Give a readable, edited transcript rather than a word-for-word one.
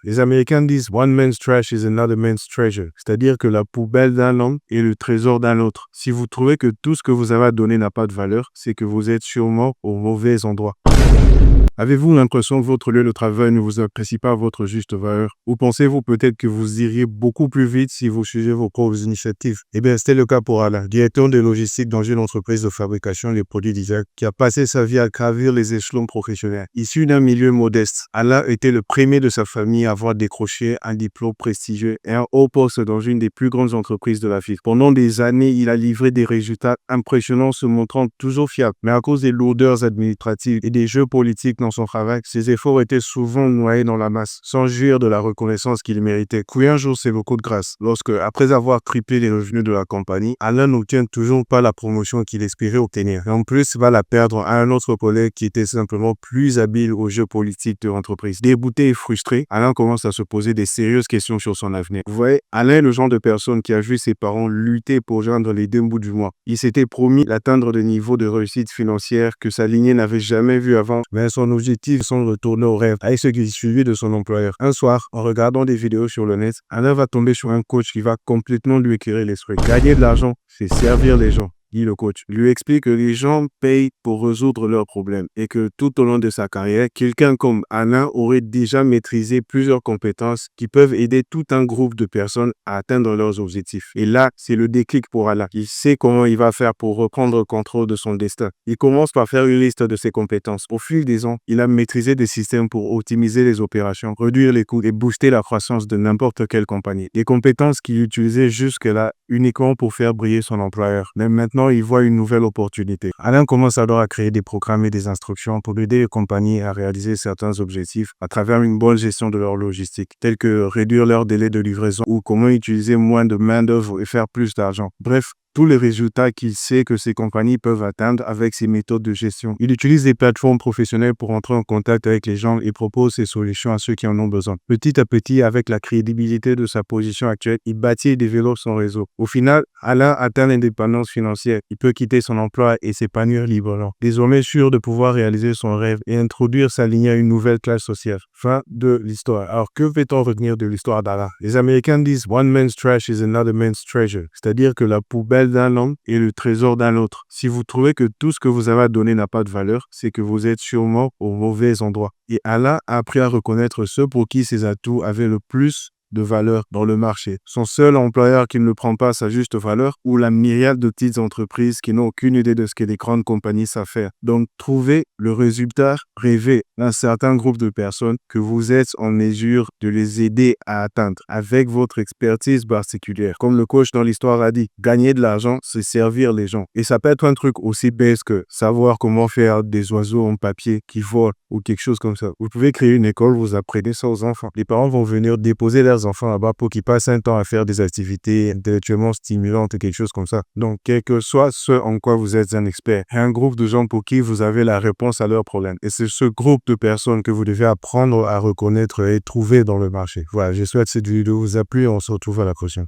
Les Américains disent One man's trash is another man's treasure, c'est-à-dire que la poubelle d'un homme est le trésor d'un autre. Si vous trouvez que tout ce que vous avez à donner n'a pas de valeur, c'est que vous êtes sûrement au mauvais endroit. Avez-vous l'impression que votre lieu de travail ne vous apprécie pas à votre juste valeur? Ou pensez-vous peut-être que vous iriez beaucoup plus vite si vous suiviez vos propres initiatives? Eh bien, c'était le cas pour Alain, directeur de logistique dans une entreprise de fabrication des produits divers, qui a passé sa vie à gravir les échelons professionnels. Issu d'un milieu modeste, Alain était le premier de sa famille à avoir décroché un diplôme prestigieux et un haut poste dans une des plus grandes entreprises de la ville. Pendant des années, il a livré des résultats impressionnants, se montrant toujours fiable. Mais à cause des lourdeurs administratives et des jeux politiques dans son travail, ses efforts étaient souvent noyés dans la masse, sans jouir de la reconnaissance qu'il méritait. Puis un jour, c'est le coup de grâce, lorsque, après avoir triplé les revenus de la compagnie, Alain n'obtient toujours pas la promotion qu'il espérait obtenir. Et en plus, va la perdre à un autre collègue qui était simplement plus habile aux jeux politiques de l'entreprise. Débouté et frustré, Alain commence à se poser des sérieuses questions sur son avenir. Vous voyez, Alain est le genre de personne qui a vu ses parents lutter pour joindre les deux bouts du mois. Il s'était promis d'atteindre des niveaux de réussite financière que sa lignée n'avait jamais vu avant, mais son objectif semble retourner au rêve avec ce qui suivit de son employeur. Un soir, en regardant des vidéos sur le net, Alain va tomber sur un coach qui va complètement lui éclairer l'esprit. Gagner de l'argent, c'est servir les gens, dit le coach. Il lui explique que les gens payent pour résoudre leurs problèmes et que tout au long de sa carrière, quelqu'un comme Alain aurait déjà maîtrisé plusieurs compétences qui peuvent aider tout un groupe de personnes à atteindre leurs objectifs. Et là, c'est le déclic pour Alain. Il sait comment il va faire pour reprendre le contrôle de son destin. Il commence par faire une liste de ses compétences. Au fil des ans, il a maîtrisé des systèmes pour optimiser les opérations, réduire les coûts et booster la croissance de n'importe quelle compagnie. Des compétences qu'il utilisait jusque-là uniquement pour faire briller son employeur. Mais maintenant, il voit une nouvelle opportunité. Alain commence alors à créer des programmes et des instructions pour aider les compagnies à réaliser certains objectifs à travers une bonne gestion de leur logistique, tels que réduire leur délai de livraison ou comment utiliser moins de main-d'œuvre et faire plus d'argent. Bref, tous les résultats qu'il sait que ces compagnies peuvent atteindre avec ces méthodes de gestion. Il utilise des plateformes professionnelles pour entrer en contact avec les gens et propose ses solutions à ceux qui en ont besoin. Petit à petit, avec la crédibilité de sa position actuelle, il bâtit et développe son réseau. Au final, Alain atteint l'indépendance financière. Il peut quitter son emploi et s'épanouir librement. Désormais sûr de pouvoir réaliser son rêve et introduire sa lignée à une nouvelle classe sociale. Fin de l'histoire. Alors, que fait-on retenir de l'histoire d'Alain? Les Américains disent « One man's trash is another man's treasure », c'est-à-dire que la poubelle d'un homme et le trésor d'un autre. Si vous trouvez que tout ce que vous avez à donner n'a pas de valeur, c'est que vous êtes sûrement au mauvais endroit. Et Alain a appris à reconnaître ceux pour qui ses atouts avaient le plus de valeur dans le marché. Son seul employeur qui ne prend pas sa juste valeur ou la myriade de petites entreprises qui n'ont aucune idée de ce que les grandes compagnies savent faire. Donc, trouvez le résultat rêvé d'un certain groupe de personnes que vous êtes en mesure de les aider à atteindre avec votre expertise particulière. Comme le coach dans l'histoire a dit, gagner de l'argent, c'est servir les gens. Et ça peut être un truc aussi bête que savoir comment faire des oiseaux en papier qui volent ou quelque chose comme ça. Vous pouvez créer une école, vous apprenez ça aux enfants. Les parents vont venir déposer leurs enfants là-bas pour qu'ils passent un temps à faire des activités intellectuellement stimulantes et quelque chose comme ça. Donc, quel que soit ce en quoi vous êtes un expert, et un groupe de gens pour qui vous avez la réponse à leurs problèmes. Et c'est ce groupe de personnes que vous devez apprendre à reconnaître et trouver dans le marché. Voilà, j'espère que cette vidéo vous a plu et on se retrouve à la prochaine.